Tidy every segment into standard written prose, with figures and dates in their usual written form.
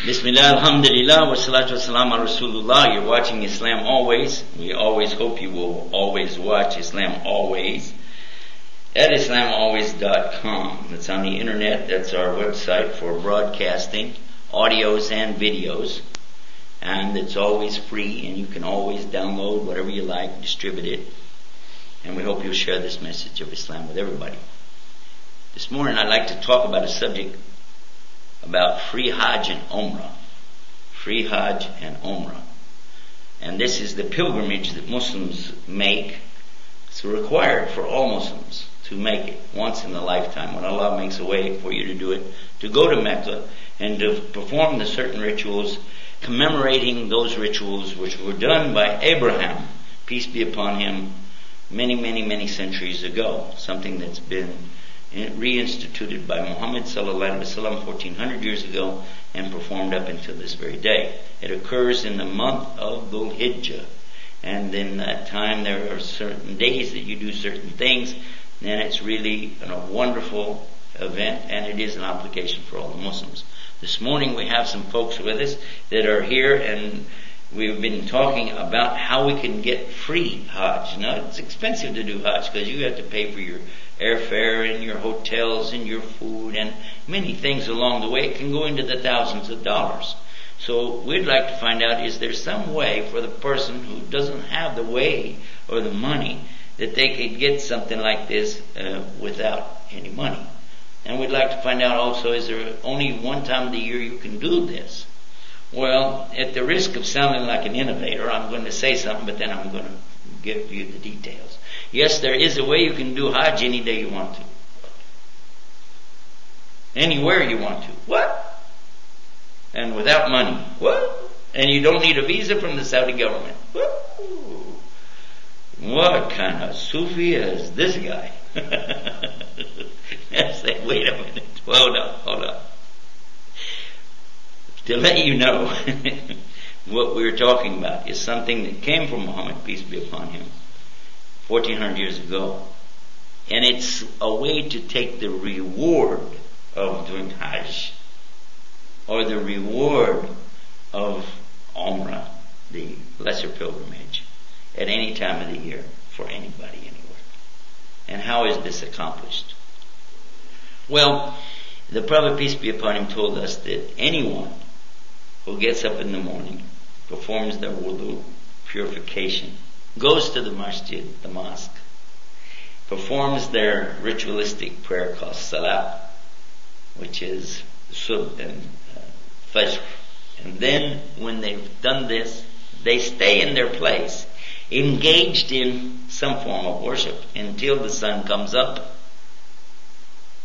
Bismillah, alhamdulillah, wa salatu wa salam ala Rasulullah. You're watching Islam Always. We always hope you will always watch Islam Always at islamalways.com. That's on the internet. That's our website for broadcasting audios and videos. And it's always free, and you can always download whatever you like, distribute it. And we hope you'll share this message of Islam with everybody. This morning I'd like to talk about a subject about free Hajj and Umrah. Free Hajj and Umrah. And this is the pilgrimage that Muslims make. It's required for all Muslims to make it once in a lifetime, when Allah makes a way for you to do it, to go to Mecca and to perform the certain rituals, commemorating those rituals which were done by Abraham, peace be upon him, many centuries ago. Something that's been reinstituted by Muhammad sallallahu alaihi wasallam 1400 years ago and performed up until this very day. It occurs in the month of Dhul Hijjah, and in that time there are certain days that you do certain things, and it's really a wonderful event, and it is an obligation for all the Muslims. This morning we have some folks with us that are here, and we've been talking about how we can get free Hajj. Now, it's expensive to do Hajj because you have to pay for your airfare and your hotels and your food and many things along the way. It can go into the thousands of dollars. So we'd like to find out, is there some way for the person who doesn't have the way or the money that they could get something like this without any money? And we'd like to find out also, is there only one time of the year you can do this? Well, at the risk of sounding like an innovator, I'm going to say something, but then I'm going to give you the details. Yes, there is a way you can do Hajj any day you want to. Anywhere you want to. What? And without money. What? And you don't need a visa from the Saudi government. What? What kind of Sufi is this guy? I say, wait a minute. Hold on. To let you know, what we're talking about is something that came from Muhammad, peace be upon him, 1400 years ago. And it's a way to take the reward of doing Hajj, or the reward of Umrah, the lesser pilgrimage, at any time of the year, for anybody, anywhere. And how is this accomplished? Well, the Prophet, peace be upon him, told us that anyone who gets up in the morning, performs their wudu, purification, goes to the masjid, the mosque, performs their ritualistic prayer called salat, which is subh and fajr. And then when they've done this, they stay in their place, engaged in some form of worship until the sun comes up,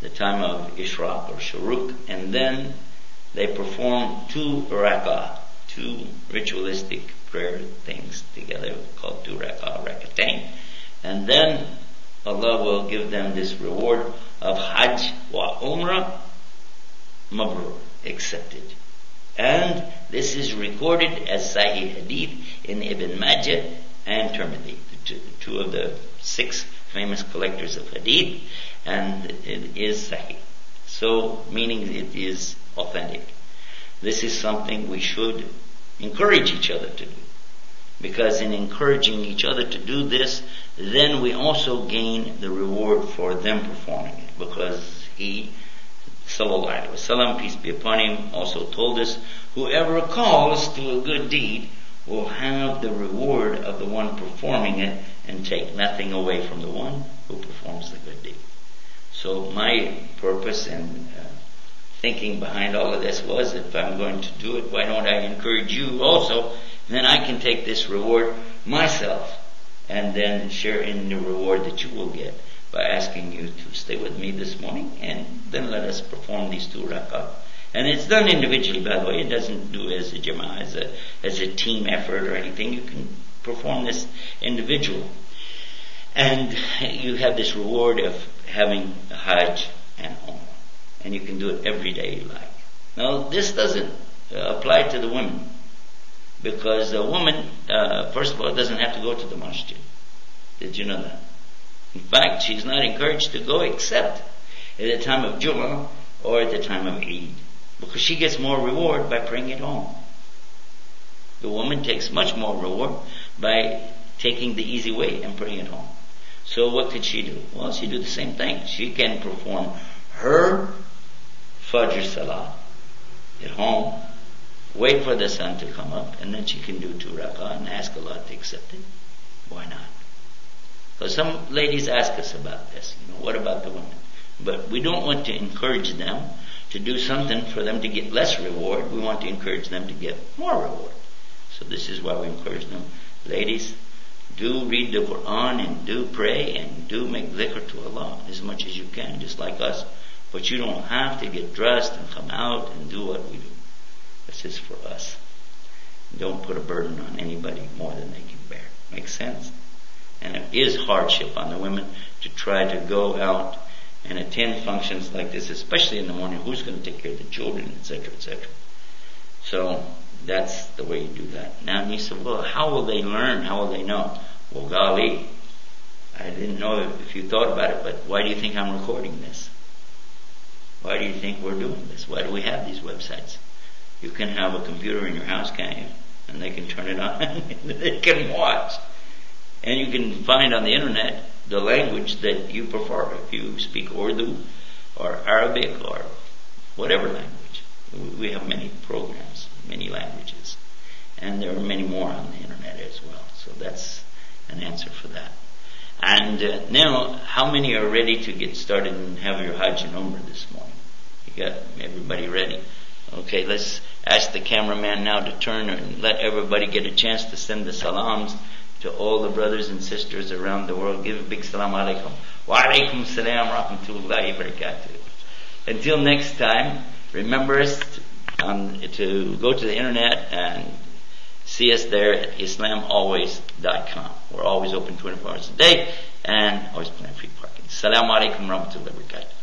the time of ishraq or shuruk, and then they perform 2 rak'ah, 2 ritualistic prayer things together called 2 rakatain. And then Allah will give them this reward of Hajj wa Umrah Mabrur, accepted. And this is recorded as Sahih Hadith in Ibn Majah and Tirmidhi, two of the 6 famous collectors of Hadith, and it is Sahih. So, meaning it is authentic. This is something we should encourage each other to do. Because in encouraging each other to do this, then we also gain the reward for them performing it. Because he, sallallahu alaihi wasallam, peace be upon him, also told us, whoever calls to a good deed will have the reward of the one performing it and take nothing away from the one who performs the good deed. So my purpose and thinking behind all of this was, if I'm going to do it, why don't I encourage you also? Then I can take this reward myself and then share in the reward that you will get by asking you to stay with me this morning, and then let us perform these 2 rak'ah. And it's done individually, by the way. It doesn't do as a jama'ah, as a team effort or anything. You can perform this individual. And you have this reward of having a Hajj and Umrah. And you can do it every day you like. Now, this doesn't apply to the women, because a woman, first of all, doesn't have to go to the masjid. Did you know that? In fact, she's not encouraged to go except at the time of Jumu'ah or at the time of Eid. because she gets more reward by praying at home. The woman takes much more reward by taking the easy way and praying at home. So what could she do? Well, she do the same thing. She can perform her Fajr Salah at home, wait for the sun to come up, and then she can do 2 rak'ah and ask Allah to accept it. Why not? Because some ladies ask us about this. What about the women? But we don't want to encourage them to do something for them to get less reward. We want to encourage them to get more reward. So this is why we encourage them. Ladies, do read the Quran and do pray and do make dhikr to Allah as much as you can, just like us. But you don't have to get dressed and come out and do what we do. This is for us. Don't put a burden on anybody more than they can bear. Makes sense? And it is hardship on the women to try to go out and attend functions like this, especially in the morning. Who's going to take care of the children, etc., etc. So that's the way you do that. Now you say, well, how will they learn? How will they know? Well, golly, I didn't know if you thought about it, but why do you think I'm recording this? Why do you think we're doing this? Why do we have these websites? You can have a computer in your house, can't you? And they can turn it on and they can watch. And you can find on the internet the language that you prefer. If you speak Urdu or Arabic or whatever language. We have many programs, many languages. And there are many more on the internet as well. So that's an answer for that. And now, how many are ready to get started and have your Hajj and Umrah this morning? You got everybody ready? Okay, let's ask the cameraman now to turn and let everybody get a chance to send the salams to all the brothers and sisters around the world. Give a big salam alaikum. Wa alaikum salam rahmatullahi barakatuh. Until next time, remember us to go to the internet and see us there at islamalways.com. We're always open 24 hours a day and always plan free parking. Assalamu alaikum warahmatullahi wabarakatuh.